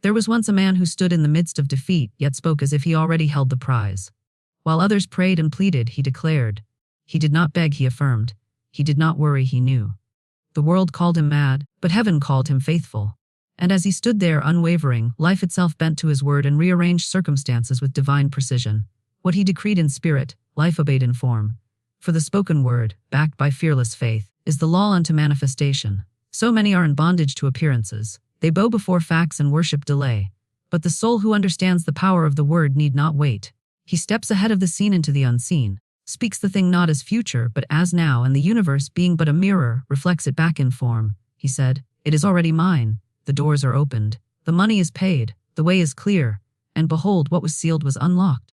There was once a man who stood in the midst of defeat, yet spoke as if he already held the prize. While others prayed and pleaded, he declared. He did not beg, he affirmed. He did not worry, he knew. The world called him mad, but heaven called him faithful. And as he stood there unwavering, life itself bent to his word and rearranged circumstances with divine precision. What he decreed in spirit, life obeyed in form. For the spoken word, backed by fearless faith, is the law unto manifestation. So many are in bondage to appearances. They bow before facts and worship delay. But the soul who understands the power of the word need not wait. He steps ahead of the seen into the unseen, speaks the thing not as future but as now, and the universe, being but a mirror, reflects it back in form. He said, "It is already mine. The doors are opened. The money is paid. The way is clear. And behold, what was sealed was unlocked.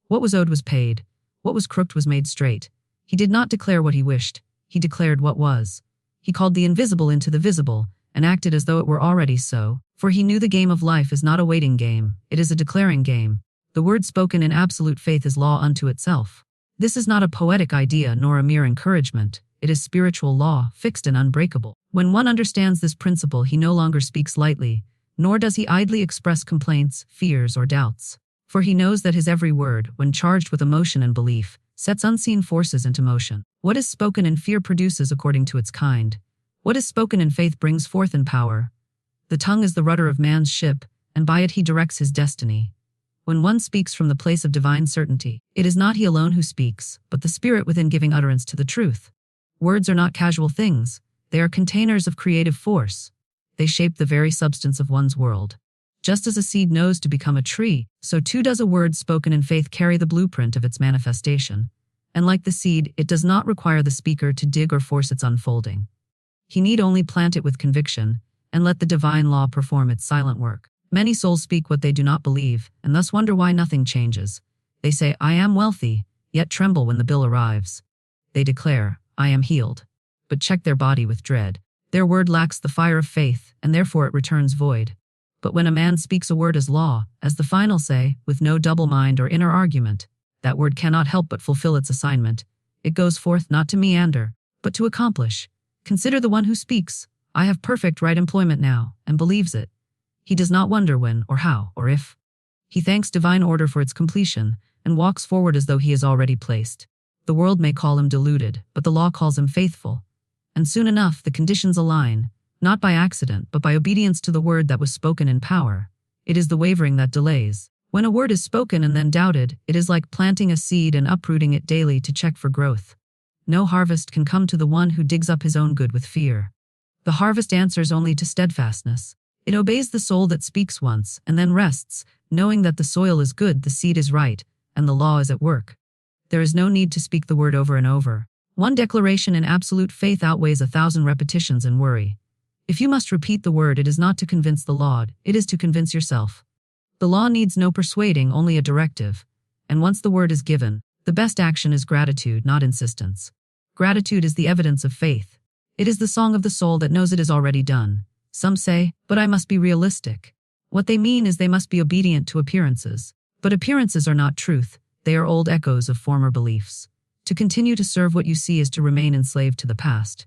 What was owed was paid. What was crooked was made straight." He did not declare what he wished. He declared what was. He called the invisible into the visible, and acted as though it were already so, for he knew the game of life is not a waiting game, it is a declaring game. The word spoken in absolute faith is law unto itself. This is not a poetic idea nor a mere encouragement. It is spiritual law, fixed and unbreakable. When one understands this principle, he no longer speaks lightly, nor does he idly express complaints, fears, or doubts. For he knows that his every word, when charged with emotion and belief, sets unseen forces into motion. What is spoken in fear produces according to its kind. What is spoken in faith brings forth in power. The tongue is the rudder of man's ship, and by it he directs his destiny. When one speaks from the place of divine certainty, it is not he alone who speaks, but the Spirit within giving utterance to the truth. Words are not casual things. They are containers of creative force. They shape the very substance of one's world. Just as a seed knows to become a tree, so too does a word spoken in faith carry the blueprint of its manifestation. And like the seed, it does not require the speaker to dig or force its unfolding. He need only plant it with conviction, and let the divine law perform its silent work. Many souls speak what they do not believe, and thus wonder why nothing changes. They say, "I am wealthy," yet tremble when the bill arrives. They declare, "I am healed," but check their body with dread. Their word lacks the fire of faith, and therefore it returns void. But when a man speaks a word as law, as the final say, with no double mind or inner argument, that word cannot help but fulfill its assignment. It goes forth not to meander, but to accomplish. Consider the one who speaks, "I have perfect right employment now," and believes it. He does not wonder when, or how, or if. He thanks divine order for its completion, and walks forward as though he is already placed. The world may call him deluded, but the law calls him faithful. And soon enough the conditions align, not by accident, but by obedience to the word that was spoken in power. It is the wavering that delays. When a word is spoken and then doubted, it is like planting a seed and uprooting it daily to check for growth. No harvest can come to the one who digs up his own good with fear. The harvest answers only to steadfastness. It obeys the soul that speaks once, and then rests, knowing that the soil is good, the seed is right, and the law is at work. There is no need to speak the word over and over. One declaration in absolute faith outweighs 1,000 repetitions in worry. If you must repeat the word, it is not to convince the laud, it is to convince yourself. The law needs no persuading, only a directive. And once the word is given, the best action is gratitude, not insistence. Gratitude is the evidence of faith. It is the song of the soul that knows it is already done. Some say, "But I must be realistic." What they mean is they must be obedient to appearances. But appearances are not truth, they are old echoes of former beliefs. To continue to serve what you see is to remain enslaved to the past.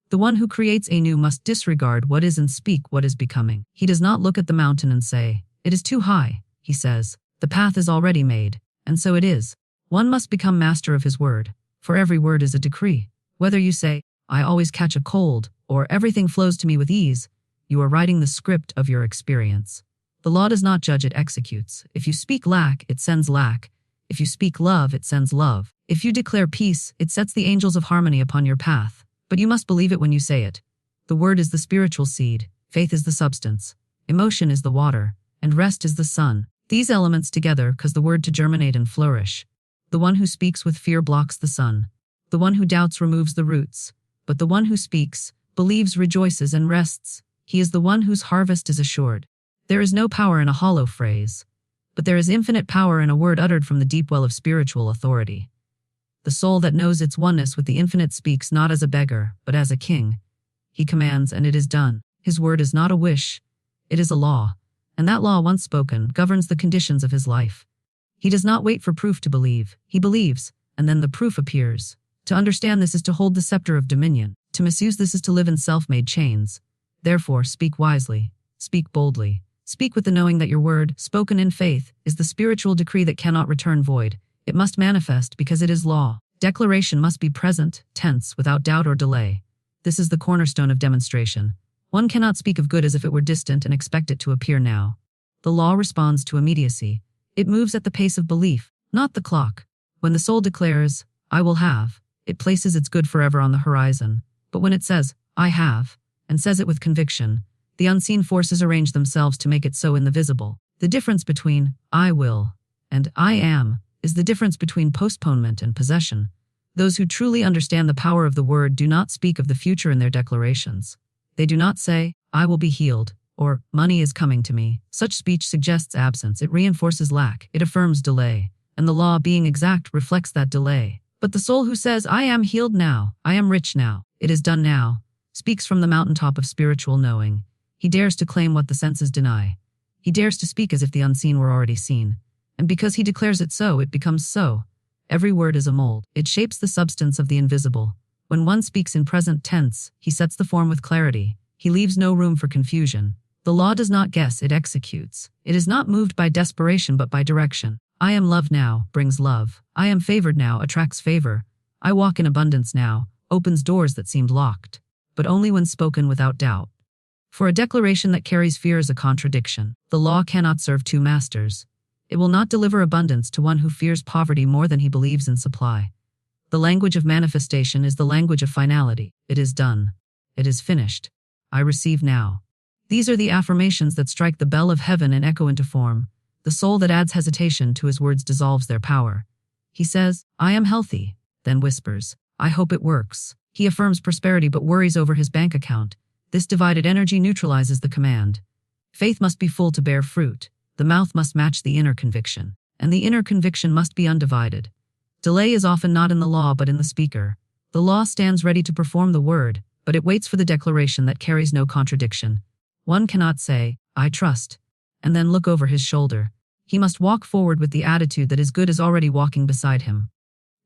The one who creates anew must disregard what is and speak what is becoming. He does not look at the mountain and say, "It is too high," he says. "The path is already made," and so it is. One must become master of his word, for every word is a decree. Whether you say, "I always catch a cold," or "Everything flows to me with ease," you are writing the script of your experience. The law does not judge, it executes. If you speak lack, it sends lack. If you speak love, it sends love. If you declare peace, it sets the angels of harmony upon your path. But you must believe it when you say it. The word is the spiritual seed, faith is the substance, emotion is the water, and rest is the sun. These elements together cause the word to germinate and flourish. The one who speaks with fear blocks the sun. The one who doubts removes the roots. But the one who speaks, believes, rejoices, and rests. He is the one whose harvest is assured. There is no power in a hollow phrase, but there is infinite power in a word uttered from the deep well of spiritual authority. The soul that knows its oneness with the infinite speaks not as a beggar, but as a king. He commands, and it is done. His word is not a wish, it is a law, and that law, once spoken, governs the conditions of his life. He does not wait for proof to believe, he believes, and then the proof appears. To understand this is to hold the scepter of dominion. To misuse this is to live in self-made chains. Therefore, speak wisely, speak boldly, Speak with the knowing that your word, spoken in faith, is the spiritual decree that cannot return void. It must manifest because it is law. Declaration must be present, tense, without doubt or delay. This is the cornerstone of demonstration. One cannot speak of good as if it were distant and expect it to appear now. The law responds to immediacy. It moves at the pace of belief, not the clock. When the soul declares, I will have, it places its good forever on the horizon. But when it says, I have, and says it with conviction, the unseen forces arrange themselves to make it so in the visible. The difference between I will and I am is the difference between postponement and possession. Those who truly understand the power of the word do not speak of the future in their declarations. They do not say, I will be healed, or money is coming to me. Such speech suggests absence, it reinforces lack, it affirms delay, and the law, being exact, reflects that delay. But the soul who says, I am healed now, I am rich now, it is done now, speaks from the mountaintop of spiritual knowing. He dares to claim what the senses deny. He dares to speak as if the unseen were already seen. And because he declares it so, it becomes so. Every word is a mold. It shapes the substance of the invisible. When one speaks in present tense, he sets the form with clarity. He leaves no room for confusion. The law does not guess, it executes. It is not moved by desperation but by direction. I am loved now brings love. I am favored now attracts favor. I walk in abundance now opens doors that seemed locked, but only when spoken without doubt. For a declaration that carries fear is a contradiction. The law cannot serve two masters. It will not deliver abundance to one who fears poverty more than he believes in supply. The language of manifestation is the language of finality. It is done. It is finished. I receive now. These are the affirmations that strike the bell of heaven and echo into form. The soul that adds hesitation to his words dissolves their power. He says, I am healthy, then whispers, I hope it works. He affirms prosperity but worries over his bank account. This divided energy neutralizes the command. Faith must be full to bear fruit. The mouth must match the inner conviction, and the inner conviction must be undivided. Delay is often not in the law but in the speaker. The law stands ready to perform the word, but it waits for the declaration that carries no contradiction. One cannot say, I trust, and then look over his shoulder. He must walk forward with the attitude that his good is already walking beside him.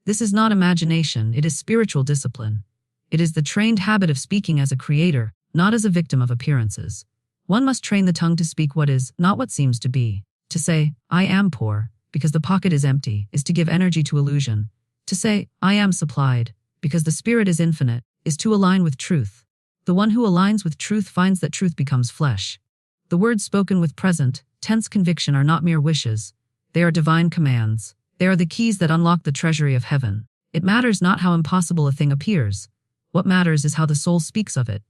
This is not imagination, it is spiritual discipline. It is the trained habit of speaking as a creator, not as a victim of appearances. One must train the tongue to speak what is, not what seems to be. To say, I am poor, because the pocket is empty, is to give energy to illusion. To say, I am supplied, because the spirit is infinite, is to align with truth. The one who aligns with truth finds that truth becomes flesh. The words spoken with present, tense conviction are not mere wishes. They are divine commands. They are the keys that unlock the treasury of heaven. It matters not how impossible a thing appears. What matters is how the soul speaks of it.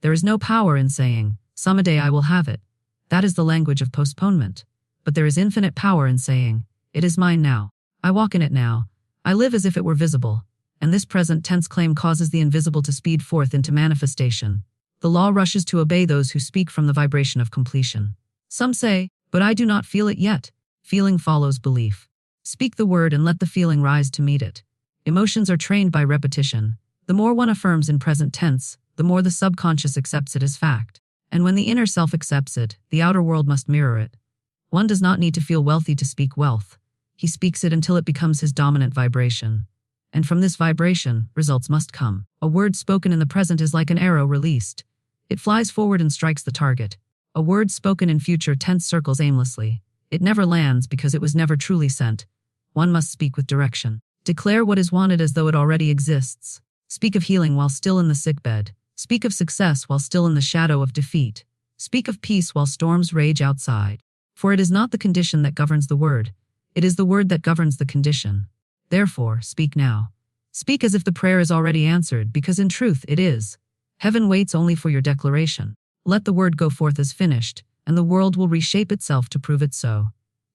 There is no power in saying, someday I will have it. That is the language of postponement. But there is infinite power in saying, it is mine now. I walk in it now. I live as if it were visible. And this present tense claim causes the invisible to speed forth into manifestation. The law rushes to obey those who speak from the vibration of completion. Some say, but I do not feel it yet. Feeling follows belief. Speak the word and let the feeling rise to meet it. Emotions are trained by repetition. The more one affirms in present tense, the more the subconscious accepts it as fact. And when the inner self accepts it, the outer world must mirror it. One does not need to feel wealthy to speak wealth. He speaks it until it becomes his dominant vibration. And from this vibration, results must come. A word spoken in the present is like an arrow released. It flies forward and strikes the target. A word spoken in future tense circles aimlessly. It never lands because it was never truly sent. One must speak with direction. Declare what is wanted as though it already exists. Speak of healing while still in the sickbed. Speak of success while still in the shadow of defeat. Speak of peace while storms rage outside. For it is not the condition that governs the word. It is the word that governs the condition. Therefore, speak now. Speak as if the prayer is already answered, because in truth it is. Heaven waits only for your declaration. Let the word go forth as finished, and the world will reshape itself to prove it so.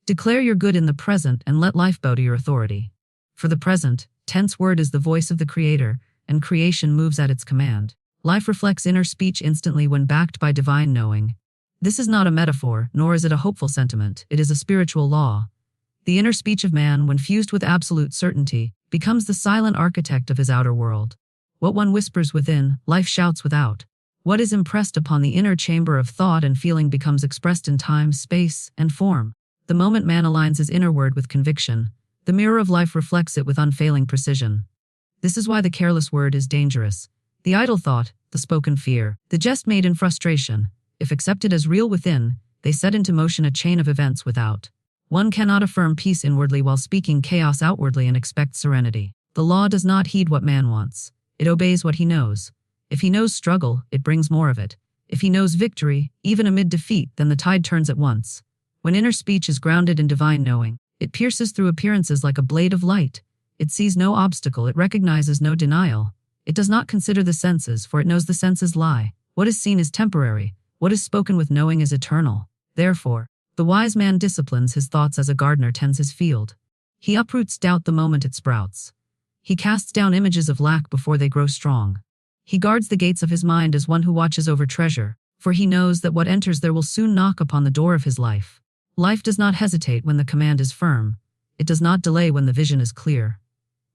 Declare your good in the present and let life bow to your authority. For the present, tense word is the voice of the Creator, and creation moves at its command. Life reflects inner speech instantly when backed by divine knowing. This is not a metaphor, nor is it a hopeful sentiment, it is a spiritual law. The inner speech of man, when fused with absolute certainty, becomes the silent architect of his outer world. What one whispers within, life shouts without. What is impressed upon the inner chamber of thought and feeling becomes expressed in time, space, and form. The moment man aligns his inner word with conviction, the mirror of life reflects it with unfailing precision. This is why the careless word is dangerous. The idle thought, the spoken fear, the jest made in frustration, if accepted as real within, They set into motion a chain of events without. One cannot affirm peace inwardly while speaking chaos outwardly and expect serenity. The law does not heed what man wants. It obeys what he knows. If he knows struggle, it brings more of it. If he knows victory, even amid defeat, then the tide turns at once. When inner speech is grounded in divine knowing, it pierces through appearances like a blade of light. It sees no obstacle, it recognizes no denial. It does not consider the senses, for it knows the senses lie. What is seen is temporary. What is spoken with knowing is eternal. Therefore, the wise man disciplines his thoughts as a gardener tends his field. He uproots doubt the moment it sprouts. He casts down images of lack before they grow strong. He guards the gates of his mind as one who watches over treasure, for he knows that what enters there will soon knock upon the door of his life. Life does not hesitate when the command is firm. It does not delay when the vision is clear.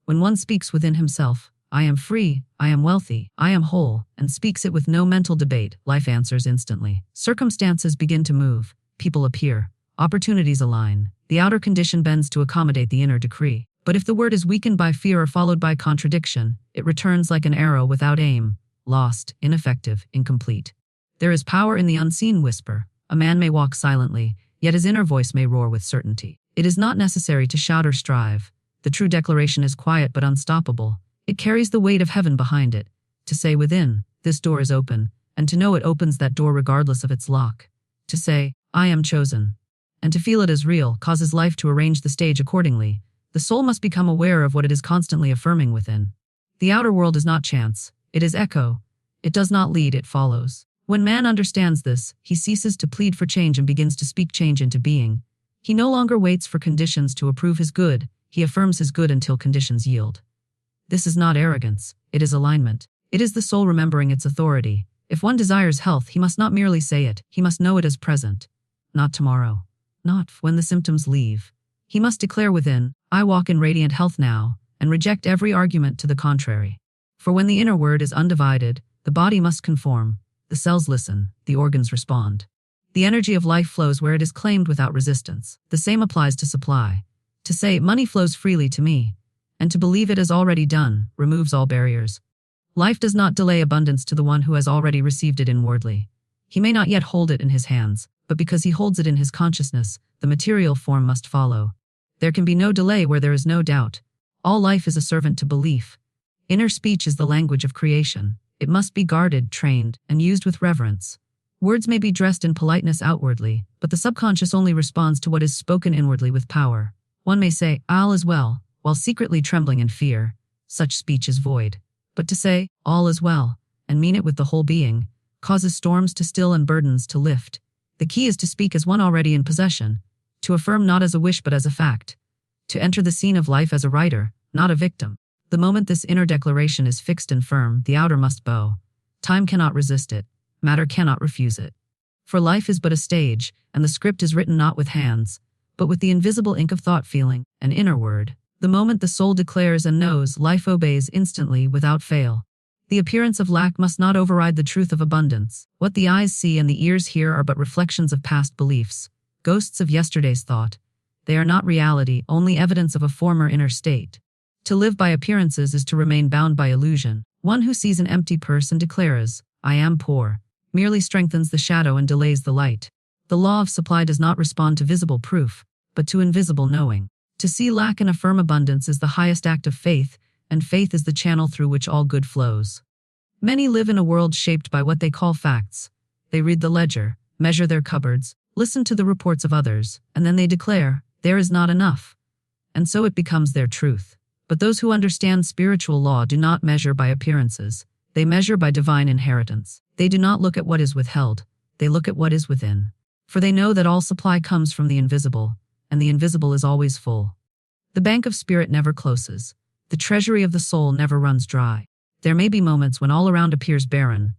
When one speaks within himself, I am free, I am wealthy, I am whole, and speaks it with no mental debate, life answers instantly. Circumstances begin to move, people appear, opportunities align, the outer condition bends to accommodate the inner decree. But if the word is weakened by fear or followed by contradiction, it returns like an arrow without aim, lost, ineffective, incomplete. There is power in the unseen whisper. A man may walk silently, yet his inner voice may roar with certainty. It is not necessary to shout or strive. The true declaration is quiet but unstoppable. It carries the weight of heaven behind it. To say within, this door is open, and to know it opens that door regardless of its lock. To say, I am chosen, and to feel it as real causes life to arrange the stage accordingly. The soul must become aware of what it is constantly affirming within. The outer world is not chance, it is echo. It does not lead, it follows. When man understands this, he ceases to plead for change and begins to speak change into being. He no longer waits for conditions to approve his good, he affirms his good until conditions yield. This is not arrogance, it is alignment. It is the soul remembering its authority. If one desires health, he must not merely say it, he must know it as present. Not tomorrow. Not when the symptoms leave. He must declare within, I walk in radiant health now, and reject every argument to the contrary. For when the inner word is undivided, the body must conform. The cells listen, the organs respond. The energy of life flows where it is claimed without resistance. The same applies to supply. To say, money flows freely to me, and to believe it is already done, removes all barriers. Life does not delay abundance to the one who has already received it inwardly. He may not yet hold it in his hands, but because he holds it in his consciousness, the material form must follow. There can be no delay where there is no doubt. All life is a servant to belief. Inner speech is the language of creation. It must be guarded, trained, and used with reverence. Words may be dressed in politeness outwardly, but the subconscious only responds to what is spoken inwardly with power. One may say, all is well, while secretly trembling in fear. Such speech is void. But to say, all is well, and mean it with the whole being, causes storms to still and burdens to lift. The key is to speak as one already in possession, to affirm not as a wish but as a fact, to enter the scene of life as a writer, not a victim. The moment this inner declaration is fixed and firm, the outer must bow. Time cannot resist it. Matter cannot refuse it. For life is but a stage, and the script is written not with hands, but with the invisible ink of thought feeling, an inner word. The moment the soul declares and knows, life obeys instantly without fail. The appearance of lack must not override the truth of abundance. What the eyes see and the ears hear are but reflections of past beliefs, ghosts of yesterday's thought. They are not reality, only evidence of a former inner state. To live by appearances is to remain bound by illusion. One who sees an empty purse and declares, I am poor, merely strengthens the shadow and delays the light. The law of supply does not respond to visible proof, but to invisible knowing. To see lack and affirm abundance is the highest act of faith, and faith is the channel through which all good flows. Many live in a world shaped by what they call facts. They read the ledger, measure their cupboards, listen to the reports of others, and then they declare, there is not enough. And so it becomes their truth. But those who understand spiritual law do not measure by appearances. They measure by divine inheritance. They do not look at what is withheld. They look at what is within. For they know that all supply comes from the invisible, and the invisible is always full. The bank of spirit never closes. The treasury of the soul never runs dry. There may be moments when all around appears barren.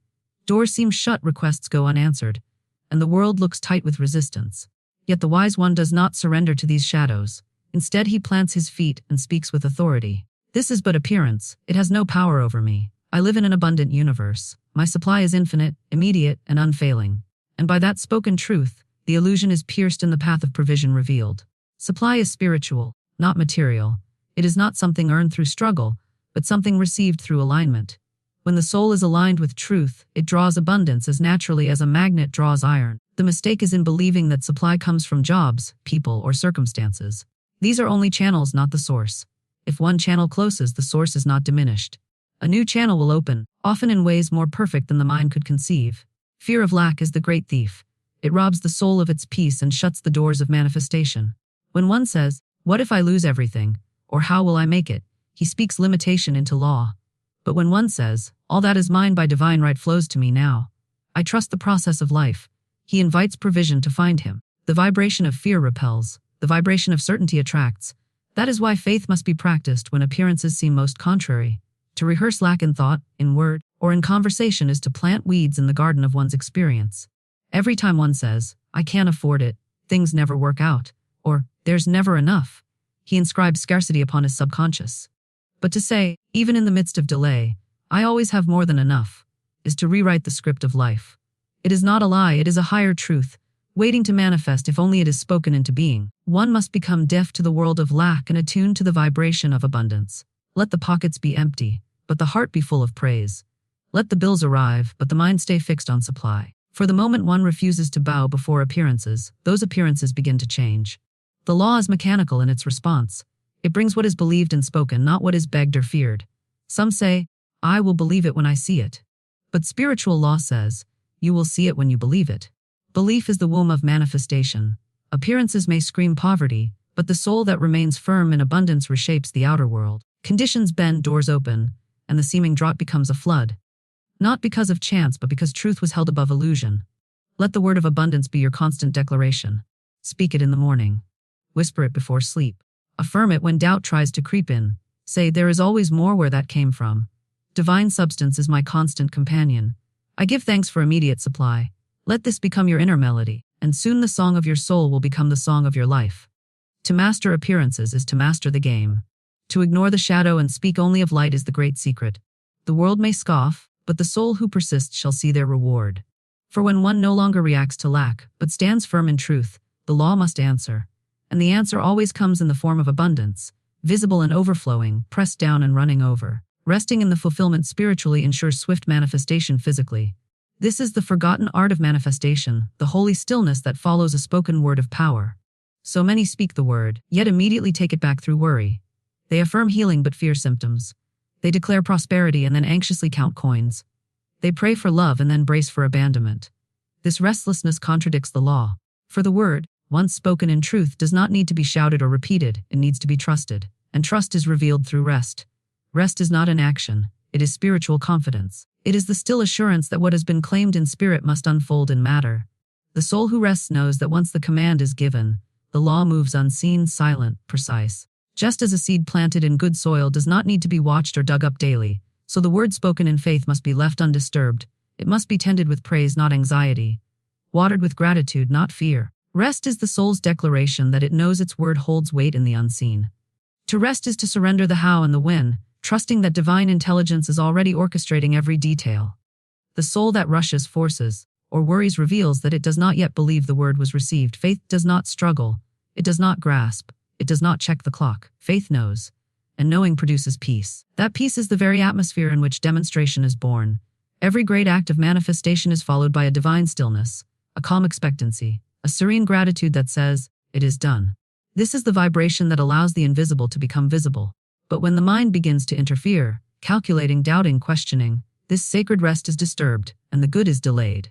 Doors seem shut, requests go unanswered, and the world looks tight with resistance. Yet the wise one does not surrender to these shadows. Instead, he plants his feet and speaks with authority. This is but appearance. It has no power over me. I live in an abundant universe. My supply is infinite, immediate, and unfailing. And by that spoken truth, the illusion is pierced and the path of provision revealed. Supply is spiritual, not material. It is not something earned through struggle, but something received through alignment. When the soul is aligned with truth, it draws abundance as naturally as a magnet draws iron. The mistake is in believing that supply comes from jobs, people, or circumstances. These are only channels, not the source. If one channel closes, the source is not diminished. A new channel will open, often in ways more perfect than the mind could conceive. Fear of lack is the great thief. It robs the soul of its peace and shuts the doors of manifestation. When one says, "What if I lose everything?" or "How will I make it?" he speaks limitation into law. But when one says, "All that is mine by divine right flows to me now. I trust the process of life," he invites provision to find him. The vibration of fear repels. The vibration of certainty attracts. That is why faith must be practiced when appearances seem most contrary. To rehearse lack in thought, in word, or in conversation is to plant weeds in the garden of one's experience. Every time one says, "I can't afford it," "Things never work out," or "There's never enough," he inscribes scarcity upon his subconscious. But to say, even in the midst of delay, "I always have more than enough," is to rewrite the script of life. It is not a lie, it is a higher truth, waiting to manifest if only it is spoken into being. One must become deaf to the world of lack and attuned to the vibration of abundance. Let the pockets be empty, but the heart be full of praise. Let the bills arrive, but the mind stay fixed on supply. For the moment one refuses to bow before appearances, those appearances begin to change. The law is mechanical in its response. It brings what is believed and spoken, not what is begged or feared. Some say, "I will believe it when I see it." But spiritual law says, "You will see it when you believe it." Belief is the womb of manifestation. Appearances may scream poverty, but the soul that remains firm in abundance reshapes the outer world. Conditions bend, doors open, and the seeming drought becomes a flood. Not because of chance, but because truth was held above illusion. Let the word of abundance be your constant declaration. Speak it in the morning. Whisper it before sleep. Affirm it when doubt tries to creep in. Say, "There is always more where that came from. Divine substance is my constant companion. I give thanks for immediate supply." Let this become your inner melody, and soon the song of your soul will become the song of your life. To master appearances is to master the game. To ignore the shadow and speak only of light is the great secret. The world may scoff, but the soul who persists shall see their reward. For when one no longer reacts to lack, but stands firm in truth, the law must answer. And the answer always comes in the form of abundance, visible and overflowing, pressed down and running over. Resting in the fulfillment spiritually ensures swift manifestation physically. This is the forgotten art of manifestation, the holy stillness that follows a spoken word of power. So many speak the word, yet immediately take it back through worry. They affirm healing but fear symptoms. They declare prosperity and then anxiously count coins. They pray for love and then brace for abandonment. This restlessness contradicts the law. For the word, once spoken in truth, does not need to be shouted or repeated, it needs to be trusted. And trust is revealed through rest. Rest is not inaction, it is spiritual confidence. It is the still assurance that what has been claimed in spirit must unfold in matter. The soul who rests knows that once the command is given, the law moves unseen, silent, precise. Just as a seed planted in good soil does not need to be watched or dug up daily, so the word spoken in faith must be left undisturbed. It must be tended with praise, not anxiety. Watered with gratitude, not fear. Rest is the soul's declaration that it knows its word holds weight in the unseen. To rest is to surrender the how and the when, trusting that divine intelligence is already orchestrating every detail. The soul that rushes, forces, or worries reveals that it does not yet believe the word was received. Faith does not struggle. It does not grasp. It does not check the clock. Faith knows. And knowing produces peace. That peace is the very atmosphere in which demonstration is born. Every great act of manifestation is followed by a divine stillness, a calm expectancy, a serene gratitude that says, "It is done." This is the vibration that allows the invisible to become visible. But when the mind begins to interfere, calculating, doubting, questioning, this sacred rest is disturbed, and the good is delayed.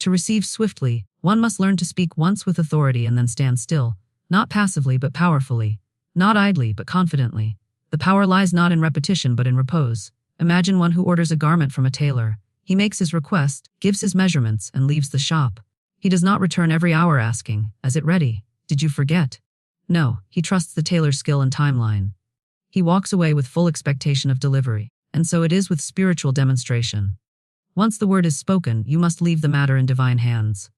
To receive swiftly, one must learn to speak once with authority and then stand still, not passively but powerfully, not idly but confidently. The power lies not in repetition but in repose. Imagine one who orders a garment from a tailor. He makes his request, gives his measurements, and leaves the shop. He does not return every hour asking, "Is it ready? Did you forget?" No, he trusts the tailor's skill and timeline. He walks away with full expectation of delivery, and so it is with spiritual demonstration. Once the word is spoken, you must leave the matter in divine hands.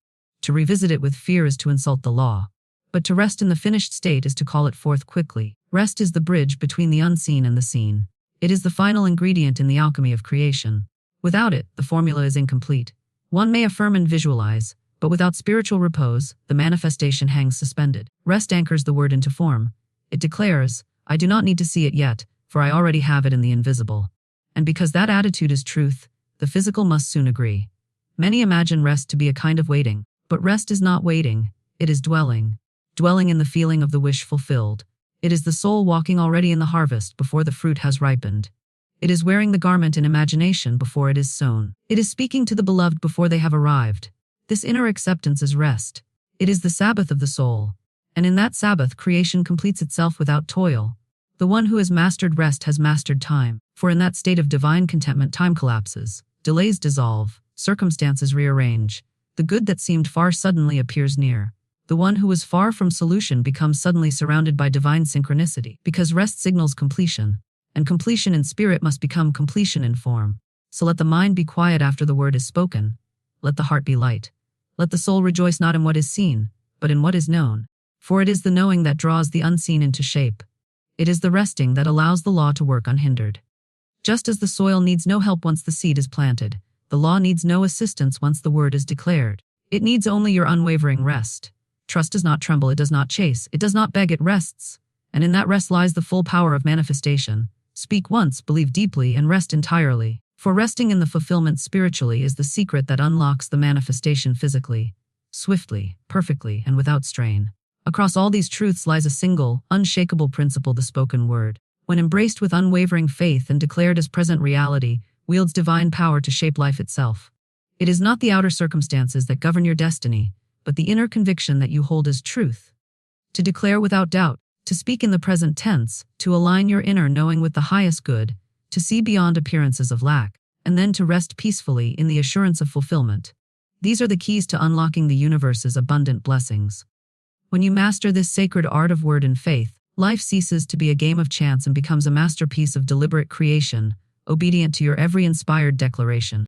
To revisit it with fear is to insult the law. But to rest in the finished state is to call it forth quickly. Rest is the bridge between the unseen and the seen. It is the final ingredient in the alchemy of creation. Without it, the formula is incomplete. One may affirm and visualize, but without spiritual repose, the manifestation hangs suspended. Rest anchors the word into form. It declares, "I do not need to see it yet, for I already have it in the invisible." And because that attitude is truth, the physical must soon agree. Many imagine rest to be a kind of waiting, But rest is not waiting, it is dwelling. Dwelling in the feeling of the wish fulfilled. It is the soul walking already in the harvest before the fruit has ripened. It is wearing the garment in imagination before it is sown. It is speaking to the beloved before they have arrived. This inner acceptance is rest. It is the Sabbath of the soul. And in that Sabbath, creation completes itself without toil. The one who has mastered rest has mastered time, for in that state of divine contentment time collapses, delays dissolve, circumstances rearrange. The good that seemed far suddenly appears near. The one who was far from solution becomes suddenly surrounded by divine synchronicity, because rest signals completion, and completion in spirit must become completion in form. So let the mind be quiet after the word is spoken. Let the heart be light. Let the soul rejoice not in what is seen, but in what is known. For it is the knowing that draws the unseen into shape. It is the resting that allows the law to work unhindered. Just as the soil needs no help once the seed is planted, the law needs no assistance once the word is declared. It needs only your unwavering rest. Trust does not tremble, it does not chase, it does not beg, it rests. And in that rest lies the full power of manifestation. Speak once, believe deeply, and rest entirely. For resting in the fulfillment spiritually is the secret that unlocks the manifestation physically, swiftly, perfectly, and without strain. Across all these truths lies a single, unshakable principle: the spoken word. When embraced with unwavering faith and declared as present reality, wields divine power to shape life itself. It is not the outer circumstances that govern your destiny, but the inner conviction that you hold as truth. To declare without doubt, to speak in the present tense, to align your inner knowing with the highest good, to see beyond appearances of lack, and then to rest peacefully in the assurance of fulfillment. These are the keys to unlocking the universe's abundant blessings. When you master this sacred art of word and faith, life ceases to be a game of chance and becomes a masterpiece of deliberate creation, obedient to your every inspired declaration.